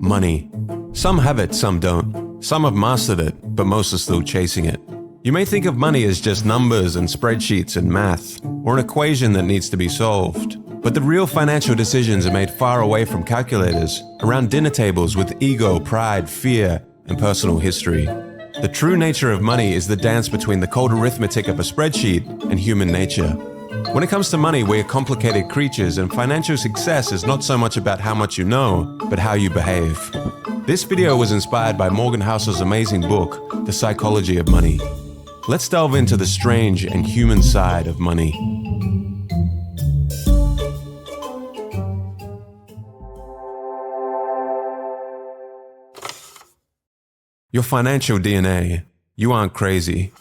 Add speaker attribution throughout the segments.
Speaker 1: Money. Some have it, some don't. Some have mastered it, but most are still chasing it. You may think of money as just numbers and spreadsheets and math, or an equation that needs to be solved. But the real financial decisions are made far away from calculators, around dinner tables with ego, pride, fear, and personal history. The true nature of money is the dance between the cold arithmetic of a spreadsheet and human nature. When it comes to money, we are complicated creatures, and financial success is not so much about how much you know, but how you behave. This video was inspired by Morgan Housel's amazing book, The Psychology of Money. Let's delve into the strange and human side of money. Your financial DNA. You aren't crazy.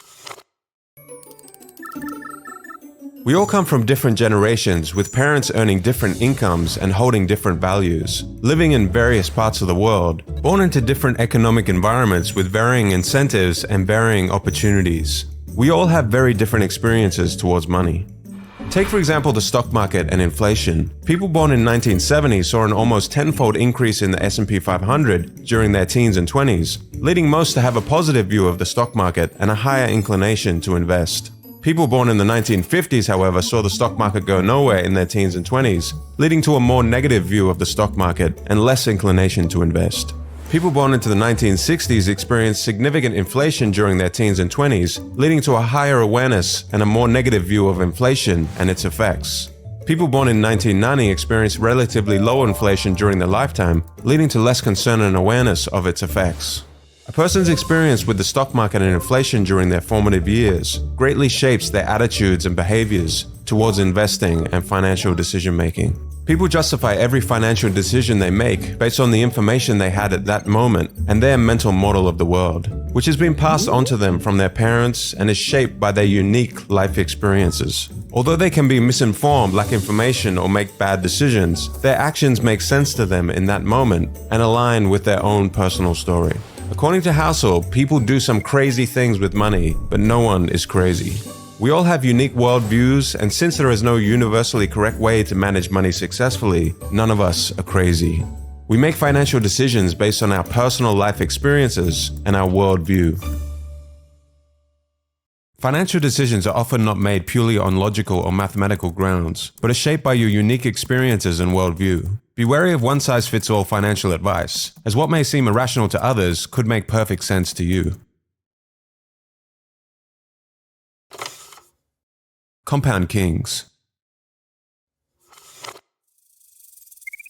Speaker 1: We all come from different generations, with parents earning different incomes and holding different values, living in various parts of the world, born into different economic environments with varying incentives and varying opportunities. We all have very different experiences towards money. Take for example the stock market and inflation. People born in 1970 saw an almost tenfold increase in the S&P 500 during their teens and 20s, leading most to have a positive view of the stock market and a higher inclination to invest. People born in the 1950s, however, saw the stock market go nowhere in their teens and 20s, leading to a more negative view of the stock market and less inclination to invest. People born into the 1960s experienced significant inflation during their teens and 20s, leading to a higher awareness and a more negative view of inflation and its effects. People born in 1990 experienced relatively low inflation during their lifetime, leading to less concern and awareness of its effects. A person's experience with the stock market and inflation during their formative years greatly shapes their attitudes and behaviors towards investing and financial decision-making. People justify every financial decision they make based on the information they had at that moment and their mental model of the world, which has been passed on to them from their parents and is shaped by their unique life experiences. Although they can be misinformed, lack information, or make bad decisions, their actions make sense to them in that moment and align with their own personal story. According to Housel, people do some crazy things with money, but no one is crazy. We all have unique worldviews, and since there is no universally correct way to manage money successfully, none of us are crazy. We make financial decisions based on our personal life experiences and our worldview. Financial decisions are often not made purely on logical or mathematical grounds, but are shaped by your unique experiences and worldview. Be wary of one-size-fits-all financial advice, as what may seem irrational to others could make perfect sense to you. Compound Kings.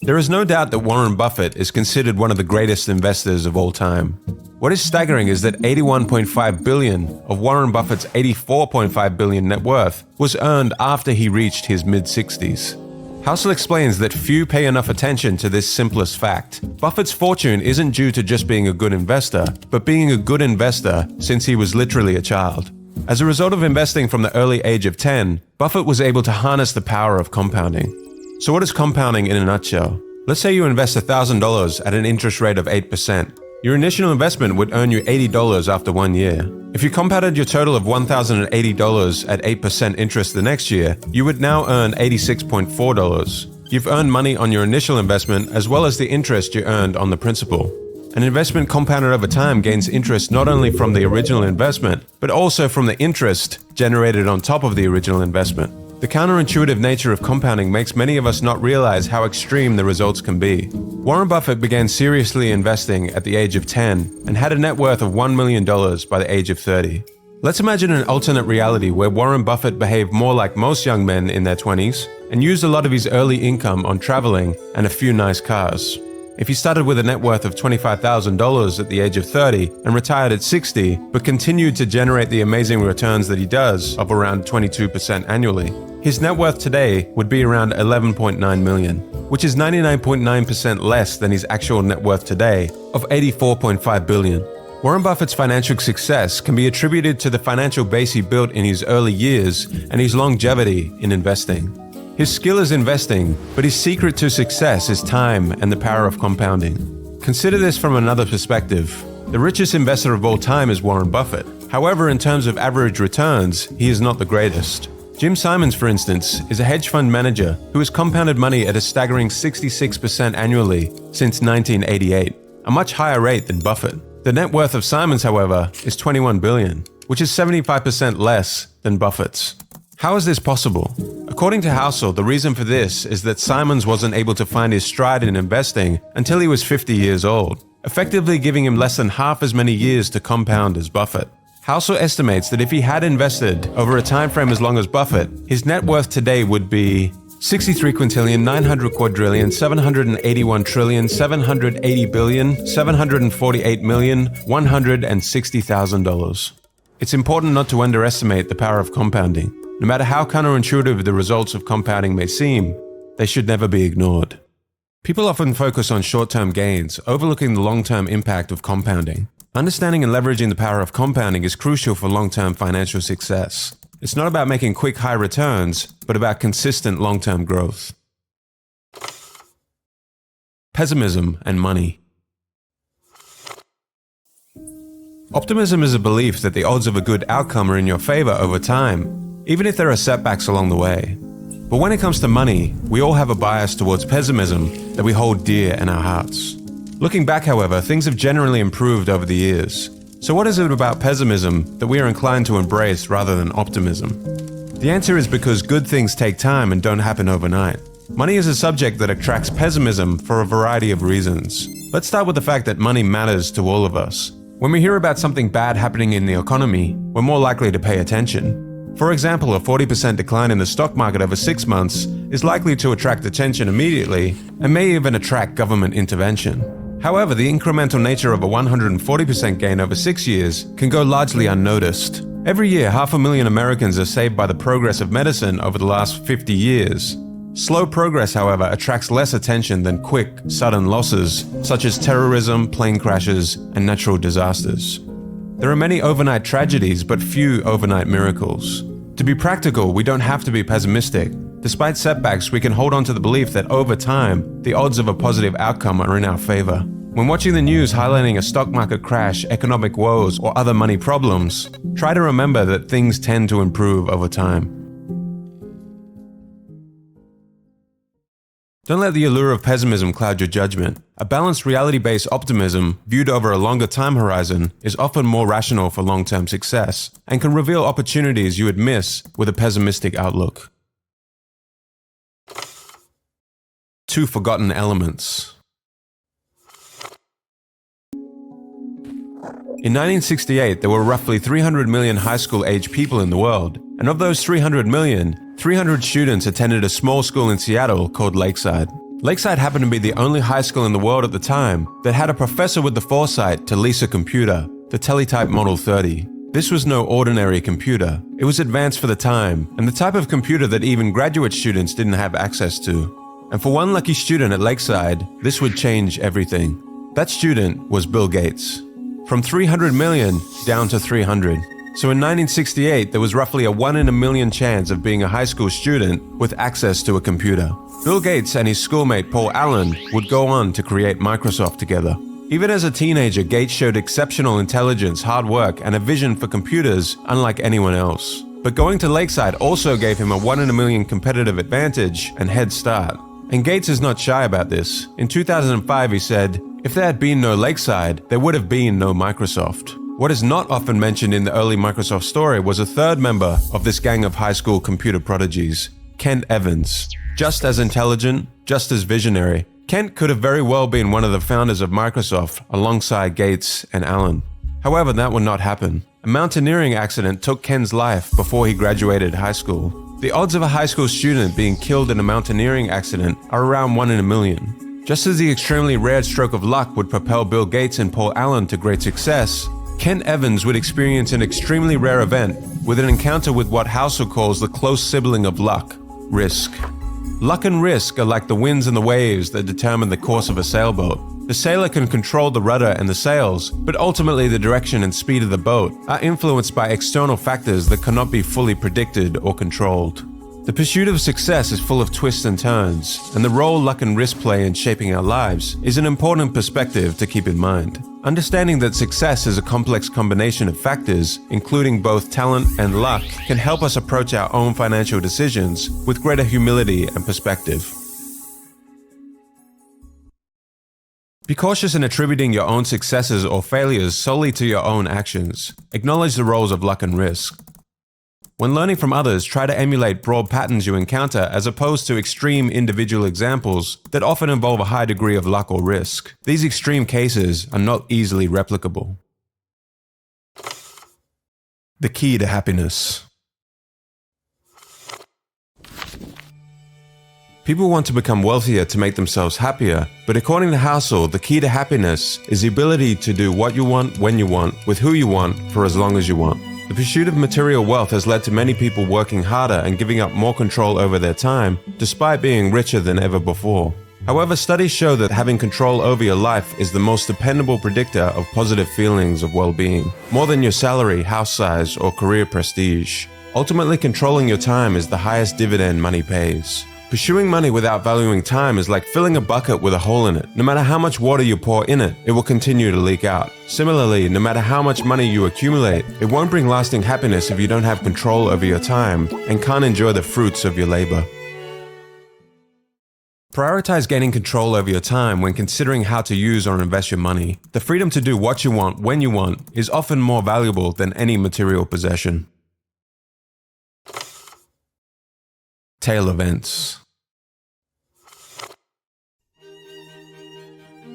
Speaker 1: There is no doubt that Warren Buffett is considered one of the greatest investors of all time. What is staggering is that $81.5 billion of Warren Buffett's $84.5 billion net worth was earned after he reached his mid-60s. Housel explains that few pay enough attention to this simplest fact. Buffett's fortune isn't due to just being a good investor, but being a good investor since he was literally a child. As a result of investing from the early age of 10, Buffett was able to harness the power of compounding. So what is compounding in a nutshell? Let's say you invest $1,000 at an interest rate of 8%. Your initial investment would earn you $80 after 1 year. If you compounded your total of $1,080 at 8% interest the next year, you would now earn $86.4. You've earned money on your initial investment as well as the interest you earned on the principal. An investment compounded over time gains interest not only from the original investment, but also from the interest generated on top of the original investment. The counterintuitive nature of compounding makes many of us not realize how extreme the results can be. Warren Buffett began seriously investing at the age of 10 and had a net worth of $1 million by the age of 30. Let's imagine an alternate reality where Warren Buffett behaved more like most young men in their 20s and used a lot of his early income on traveling and a few nice cars. If he started with a net worth of $25,000 at the age of 30 and retired at 60, but continued to generate the amazing returns that he does of around 22% annually, his net worth today would be around $11.9 million, which is 99.9% less than his actual net worth today of $84.5 billion. Warren Buffett's financial success can be attributed to the financial base he built in his early years and his longevity in investing. His skill is investing, but his secret to success is time and the power of compounding. Consider this from another perspective. The richest investor of all time is Warren Buffett. However, in terms of average returns, he is not the greatest. Jim Simons, for instance, is a hedge fund manager who has compounded money at a staggering 66% annually since 1988. a much higher rate than Buffett. The net worth of Simons, however, is $21 billion, which is 75% less than Buffett's. How is this possible? According to Housel, the reason for this is that Simons wasn't able to find his stride in investing until he was 50 years old, effectively giving him less than half as many years to compound as Buffett. Housel estimates that if he had invested over a time frame as long as Buffett, his net worth today would be 63 quintillion, 900 quadrillion, 781 trillion, 780 billion, 748 million, $160,000. It's important not to underestimate the power of compounding. No matter how counterintuitive the results of compounding may seem, they should never be ignored. People often focus on short-term gains, overlooking the long-term impact of compounding. Understanding and leveraging the power of compounding is crucial for long-term financial success. It's not about making quick high returns, but about consistent long-term growth. Pessimism and money. Optimism is a belief that the odds of a good outcome are in your favor over time, even if there are setbacks along the way. But when it comes to money, we all have a bias towards pessimism that we hold dear in our hearts. Looking back, however, things have generally improved over the years. So what is it about pessimism that we are inclined to embrace rather than optimism? The answer is because good things take time and don't happen overnight. Money is a subject that attracts pessimism for a variety of reasons. Let's start with the fact that money matters to all of us. When we hear about something bad happening in the economy, we're more likely to pay attention. For example, a 40% decline in the stock market over 6 months is likely to attract attention immediately and may even attract government intervention. However, the incremental nature of a 140% gain over 6 years can go largely unnoticed. Every year, 500,000 Americans are saved by the progress of medicine over the last 50 years. Slow progress, however, attracts less attention than quick, sudden losses, such as terrorism, plane crashes, and natural disasters. There are many overnight tragedies, but few overnight miracles. To be practical, we don't have to be pessimistic. Despite setbacks, we can hold on to the belief that over time, the odds of a positive outcome are in our favor. When watching the news highlighting a stock market crash, economic woes, or other money problems, try to remember that things tend to improve over time. Don't let the allure of pessimism cloud your judgment. A balanced reality-based optimism, viewed over a longer time horizon, is often more rational for long-term success and can reveal opportunities you would miss with a pessimistic outlook. 2 forgotten elements. In 1968, there were roughly 300 million high school-age people in the world, and of those 300 million, 300 students attended a small school in Seattle called Lakeside. Lakeside happened to be the only high school in the world at the time that had a professor with the foresight to lease a computer, the Teletype Model 30. This was no ordinary computer. It was advanced for the time, and the type of computer that even graduate students didn't have access to. And for one lucky student at Lakeside, this would change everything. That student was Bill Gates. From 300 million down to 300. So in 1968, there was roughly a 1 in a million chance of being a high school student with access to a computer. Bill Gates and his schoolmate Paul Allen would go on to create Microsoft together. Even as a teenager, Gates showed exceptional intelligence, hard work, and a vision for computers unlike anyone else. But going to Lakeside also gave him a 1 in a million competitive advantage and head start. And Gates is not shy about this. In 2005, he said, "If there had been no Lakeside, there would have been no Microsoft." What is not often mentioned in the early Microsoft story was a third member of this gang of high school computer prodigies, Kent Evans. Just as intelligent, just as visionary, Kent could have very well been one of the founders of Microsoft alongside Gates and Allen. However, that would not happen. A mountaineering accident took Kent's life before he graduated high school. The odds of a high school student being killed in a mountaineering accident are around 1 in a million. Just as the extremely rare stroke of luck would propel Bill Gates and Paul Allen to great success, Kent Evans would experience an extremely rare event with an encounter with what Housel calls the close sibling of luck, risk. Luck and risk are like the winds and the waves that determine the course of a sailboat. The sailor can control the rudder and the sails, but ultimately the direction and speed of the boat are influenced by external factors that cannot be fully predicted or controlled. The pursuit of success is full of twists and turns, and the role luck and risk play in shaping our lives is an important perspective to keep in mind. Understanding that success is a complex combination of factors, including both talent and luck, can help us approach our own financial decisions with greater humility and perspective. Be cautious in attributing your own successes or failures solely to your own actions. Acknowledge the roles of luck and risk. When learning from others, try to emulate broad patterns you encounter as opposed to extreme individual examples that often involve a high degree of luck or risk. These extreme cases are not easily replicable. The key to happiness. People want to become wealthier to make themselves happier, but according to Housel, the key to happiness is the ability to do what you want, when you want, with who you want, for as long as you want. The pursuit of material wealth has led to many people working harder and giving up more control over their time, despite being richer than ever before. However, studies show that having control over your life is the most dependable predictor of positive feelings of well-being, more than your salary, house size, or career prestige. Ultimately, controlling your time is the highest dividend money pays. Pursuing money without valuing time is like filling a bucket with a hole in it. No matter how much water you pour in it, it will continue to leak out. Similarly, no matter how much money you accumulate, it won't bring lasting happiness if you don't have control over your time and can't enjoy the fruits of your labor. Prioritize gaining control over your time when considering how to use or invest your money. The freedom to do what you want when you want is often more valuable than any material possession. Tail events.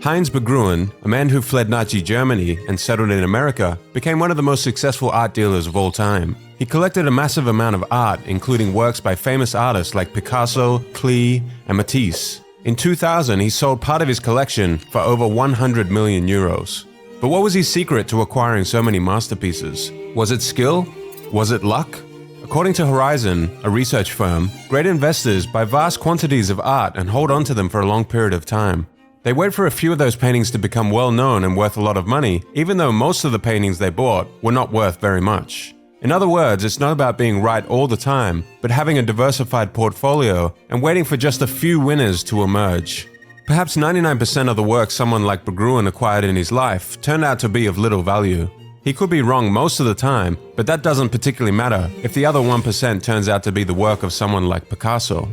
Speaker 1: Heinz Berggruen, a man who fled Nazi Germany and settled in America, became one of the most successful art dealers of all time. He collected a massive amount of art, including works by famous artists like Picasso, Klee, and Matisse. In 2000, he sold part of his collection for over 100 million euros. But what was his secret to acquiring so many masterpieces? Was it skill? Was it luck? According to Horizon, a research firm, great investors buy vast quantities of art and hold on to them for a long period of time. They wait for a few of those paintings to become well known and worth a lot of money, even though most of the paintings they bought were not worth very much. In other words, it's not about being right all the time, but having a diversified portfolio and waiting for just a few winners to emerge. Perhaps 99% of the work someone like Berggruen acquired in his life turned out to be of little value. He could be wrong most of the time, but that doesn't particularly matter if the other 1% turns out to be the work of someone like Picasso.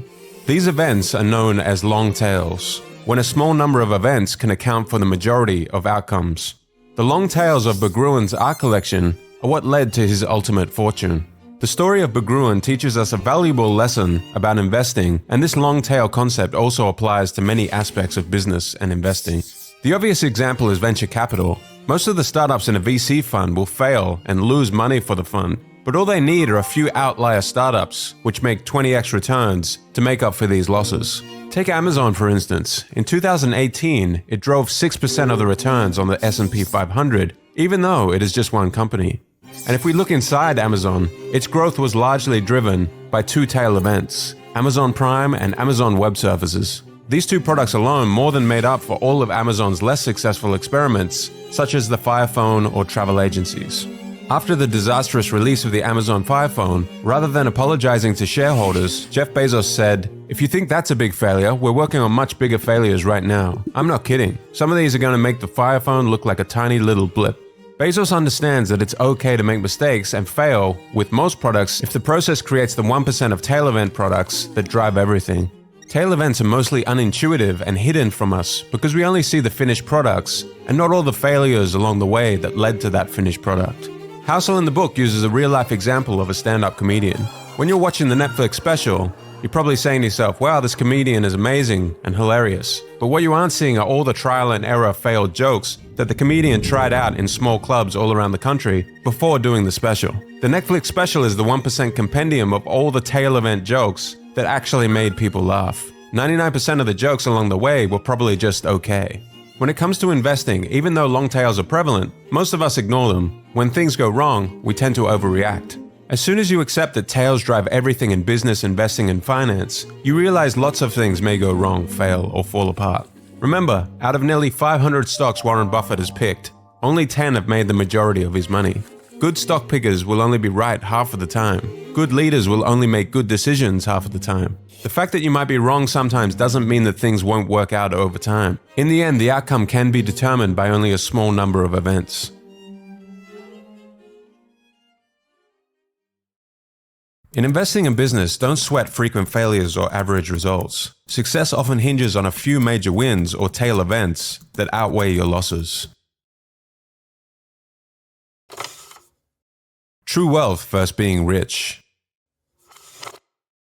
Speaker 1: These events are known as long tails, when a small number of events can account for the majority of outcomes. The long tails of Berggruen's art collection are what led to his ultimate fortune. The story of Berggruen teaches us a valuable lesson about investing, and this long tail concept also applies to many aspects of business and investing. The obvious example is venture capital. Most of the startups in a VC fund will fail and lose money for the fund, but all they need are a few outlier startups which make 20x returns to make up for these losses. Take Amazon for instance. In 2018, it drove 6% of the returns on the S&P 500, even though it is just one company. And if we look inside Amazon, its growth was largely driven by two tail events, Amazon Prime and Amazon Web Services. These two products alone more than made up for all of Amazon's less successful experiments, such as the Fire Phone or travel agencies. After the disastrous release of the Amazon Fire Phone, rather than apologizing to shareholders, Jeff Bezos said, "If you think that's a big failure, we're working on much bigger failures right now. I'm not kidding. Some of these are going to make the Fire Phone look like a tiny little blip." Bezos understands that it's okay to make mistakes and fail with most products if the process creates the 1% of tail event products that drive everything. Tail events are mostly unintuitive and hidden from us because we only see the finished products and not all the failures along the way that led to that finished product. Housel in the book uses a real-life example of a stand-up comedian. When you're watching the Netflix special, you're probably saying to yourself, wow, this comedian is amazing and hilarious. But what you aren't seeing are all the trial and error failed jokes that the comedian tried out in small clubs all around the country before doing the special. The Netflix special is the 1% compendium of all the tail event jokes that actually made people laugh. 99% of the jokes along the way were probably just okay. When it comes to investing, even though long tails are prevalent, most of us ignore them. When things go wrong, we tend to overreact. As soon as you accept that tails drive everything in business, investing, and finance, you realize lots of things may go wrong, fail, or fall apart. Remember, out of nearly 500 stocks Warren Buffett has picked, only 10 have made the majority of his money. Good stock pickers will only be right half of the time. Good leaders will only make good decisions half of the time. The fact that you might be wrong sometimes doesn't mean that things won't work out over time. In the end, the outcome can be determined by only a small number of events. In investing in business, don't sweat frequent failures or average results. Success often hinges on a few major wins or tail events that outweigh your losses. True wealth versus being rich.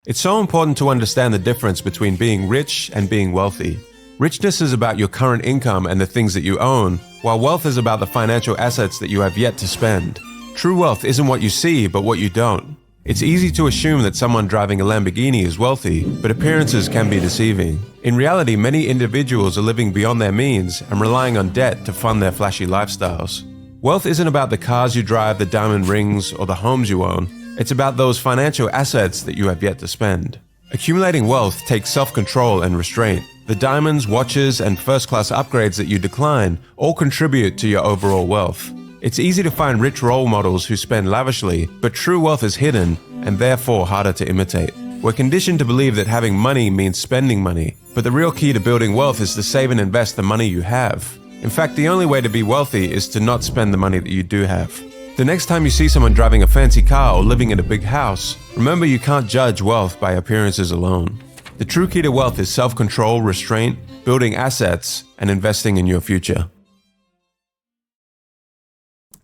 Speaker 1: It's so important to understand the difference between being rich and being wealthy. Richness is about your current income and the things that you own, while wealth is about the financial assets that you have yet to spend. True wealth isn't what you see, but what you don't. It's easy to assume that someone driving a Lamborghini is wealthy, but appearances can be deceiving. In reality, many individuals are living beyond their means and relying on debt to fund their flashy lifestyles. Wealth isn't about the cars you drive, the diamond rings, or the homes you own. It's about those financial assets that you have yet to spend. Accumulating wealth takes self-control and restraint. The diamonds, watches, and first-class upgrades that you decline all contribute to your overall wealth. It's easy to find rich role models who spend lavishly, but true wealth is hidden and therefore harder to imitate. We're conditioned to believe that having money means spending money, but the real key to building wealth is to save and invest the money you have. In fact, the only way to be wealthy is to not spend the money that you do have. The next time you see someone driving a fancy car or living in a big house, remember you can't judge wealth by appearances alone. The true key to wealth is self-control, restraint, building assets, and investing in your future.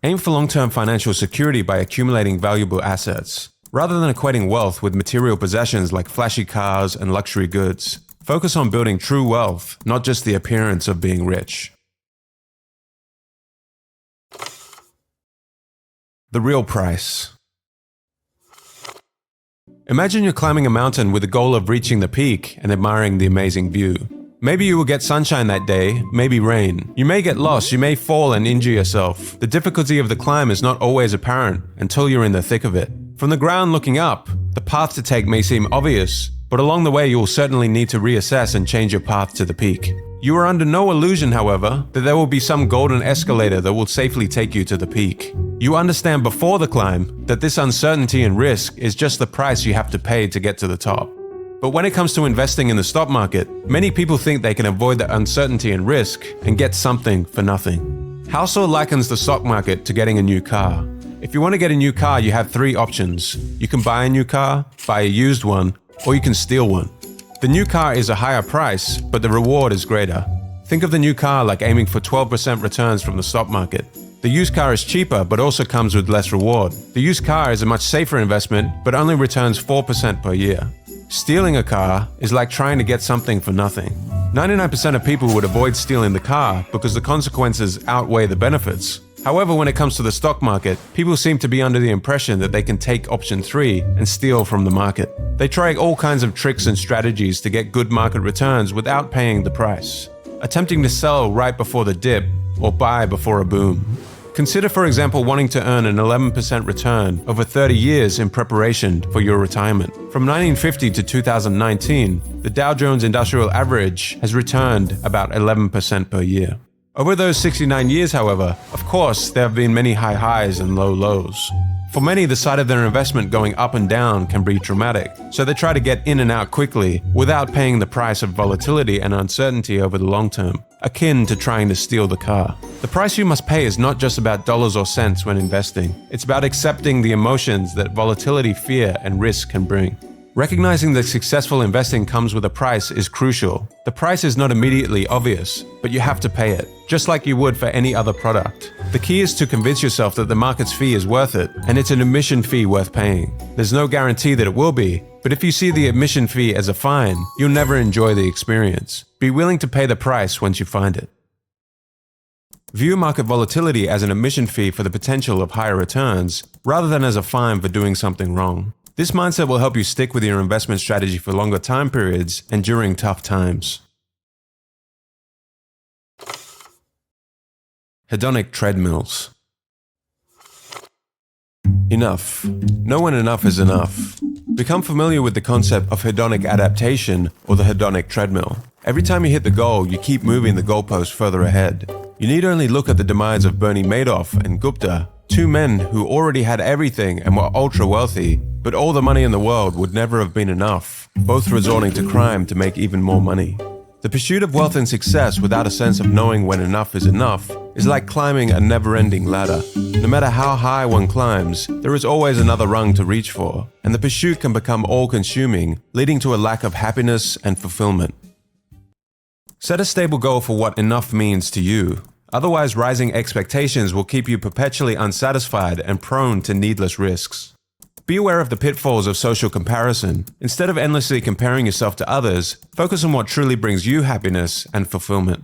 Speaker 1: Aim for long-term financial security by accumulating valuable assets. Rather than equating wealth with material possessions like flashy cars and luxury goods, focus on building true wealth, not just the appearance of being rich. The real price. Imagine you're climbing a mountain with the goal of reaching the peak and admiring the amazing view. Maybe you will get sunshine that day, maybe rain. You may get lost, you may fall and injure yourself. The difficulty of the climb is not always apparent until you're in the thick of it. From the ground looking up, the path to take may seem obvious, but along the way you will certainly need to reassess and change your path to the peak. You are under no illusion, however, that there will be some golden escalator that will safely take you to the peak. You understand before the climb that this uncertainty and risk is just the price you have to pay to get to the top. But when it comes to investing in the stock market, many people think they can avoid the uncertainty and risk and get something for nothing. Housel likens the stock market to getting a new car. If you want to get a new car, you have three options. You can buy a new car, buy a used one, or you can steal one. The new car is a higher price, but the reward is greater. Think of the new car like aiming for 12% returns from the stock market. The used car is cheaper, but also comes with less reward. The used car is a much safer investment, but only returns 4% per year. Stealing a car is like trying to get something for nothing. 99% of people would avoid stealing the car because the consequences outweigh the benefits. However, when it comes to the stock market, people seem to be under the impression that they can take option 3 and steal from the market. They try all kinds of tricks and strategies to get good market returns without paying the price, attempting to sell right before the dip or buy before a boom. Consider, for example, wanting to earn an 11% return over 30 years in preparation for your retirement. From 1950 to 2019, the Dow Jones Industrial Average has returned about 11% per year. Over those 69 years, however, of course, there have been many high highs and low lows. For many, the sight of their investment going up and down can be traumatic, so they try to get in and out quickly without paying the price of volatility and uncertainty over the long term, akin to trying to steal the car. The price you must pay is not just about dollars or cents when investing. It's about accepting the emotions that volatility, fear, and risk can bring. Recognizing that successful investing comes with a price is crucial. The price is not immediately obvious, but you have to pay it, just like you would for any other product. The key is to convince yourself that the market's fee is worth it, and it's an admission fee worth paying. There's no guarantee that it will be, but if you see the admission fee as a fine, you'll never enjoy the experience. Be willing to pay the price once you find it. View market volatility as an admission fee for the potential of higher returns, rather than as a fine for doing something wrong. This mindset will help you stick with your investment strategy for longer time periods and during tough times. Hedonic treadmills. Enough. No when enough is enough. Become familiar with the concept of hedonic adaptation, or the hedonic treadmill. Every time you hit the goal, you keep moving the goalpost further ahead. You need only look at the demise of Bernie Madoff and Gupta, two men who already had everything and were ultra wealthy, but all the money in the world would never have been enough, both resorting to crime to make even more money. The pursuit of wealth and success without a sense of knowing when enough is enough is like climbing a never-ending ladder. No matter how high one climbs, there is always another rung to reach for, and the pursuit can become all-consuming, leading to a lack of happiness and fulfillment. Set a stable goal for what enough means to you. Otherwise, rising expectations will keep you perpetually unsatisfied and prone to needless risks. Be aware of the pitfalls of social comparison. Instead of endlessly comparing yourself to others, focus on what truly brings you happiness and fulfillment.